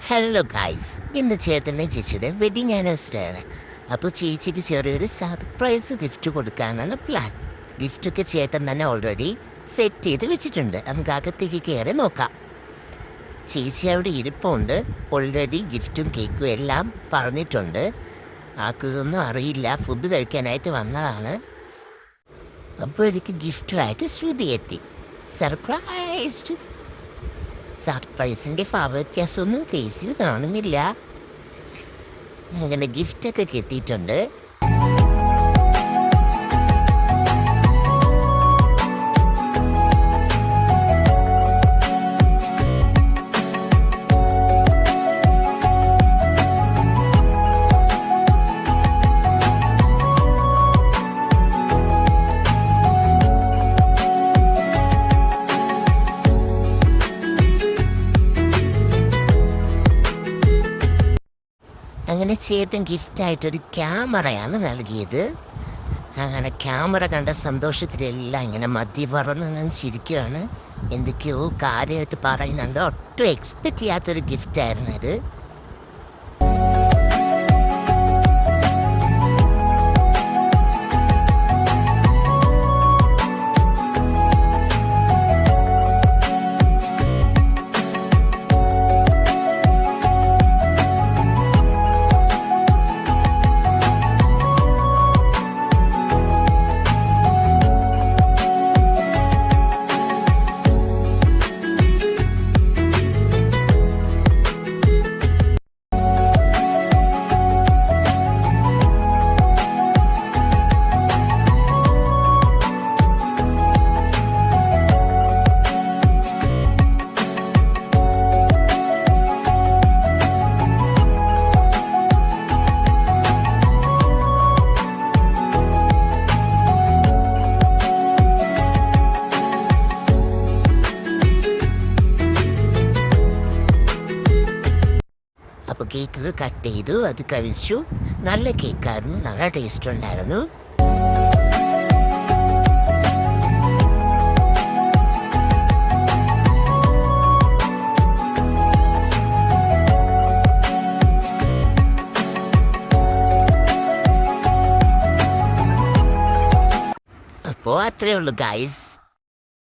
Hello guys, ഇന്ന് ചേട്ടൻ്റെ ചേച്ചിയുടെ വെഡിങ് ആനിവേഴ്സറി ആണ്. അപ്പോൾ ചേച്ചിക്ക് ചെറിയൊരു സർപ്രൈസ് ഗിഫ്റ്റ് കൊടുക്കാനാണ് പ്ലാൻ. ഗിഫ്റ്റൊക്കെ ചേട്ടൻ തന്നെ ഓൾറെഡി സെറ്റ് ചെയ്ത് വെച്ചിട്ടുണ്ട്. നമുക്ക് അകത്തേക്ക് കയറി നോക്കാം. ചേച്ചി അവിടെ ഇരിപ്പുണ്ട്. ഓൾറെഡി ഗിഫ്റ്റും കേക്കും എല്ലാം പറഞ്ഞിട്ടുണ്ട്. ആർക്കൊന്നും അറിയില്ല, ഫുഡ് കഴിക്കാനായിട്ട് വന്നതാണ്. അപ്പോൾ എനിക്ക് ഗിഫ്റ്റുമായിട്ട് ശ്രുതി എത്തി. സർപ്രൈസിൻ്റെ വ്യത്യാസമൊന്നും കേസിൽ കാണുന്നില്ല. അങ്ങനെ ഗിഫ്റ്റൊക്കെ കിട്ടിയിട്ടുണ്ട്. അങ്ങനെ ചേട്ടൻ ഗിഫ്റ്റായിട്ടൊരു ക്യാമറയാണ് നൽകിയത്. അങ്ങനെ ക്യാമറ കണ്ട സന്തോഷത്തിലെല്ലാം ഇങ്ങനെ മദ്യ പറഞ്ഞ് ഞാൻ ചിരിക്കുകയാണ്. എന്തൊക്കെയോ കാര്യമായിട്ട് പറയുന്നുണ്ട്. ഒട്ടും എക്സ്പെക്റ്റ് ചെയ്യാത്തൊരു ഗിഫ്റ്റായിരുന്നു അത്. അപ്പോൾ കേക്ക് കട്ട് ചെയ്തു, അത് കഴിച്ചു. നല്ല കേക്കായിരുന്നു, നല്ല ടേസ്റ്റ് ഉണ്ടായിരുന്നു. അപ്പോൾ അത്രയേ ഉള്ളൂ ഗൈസ്.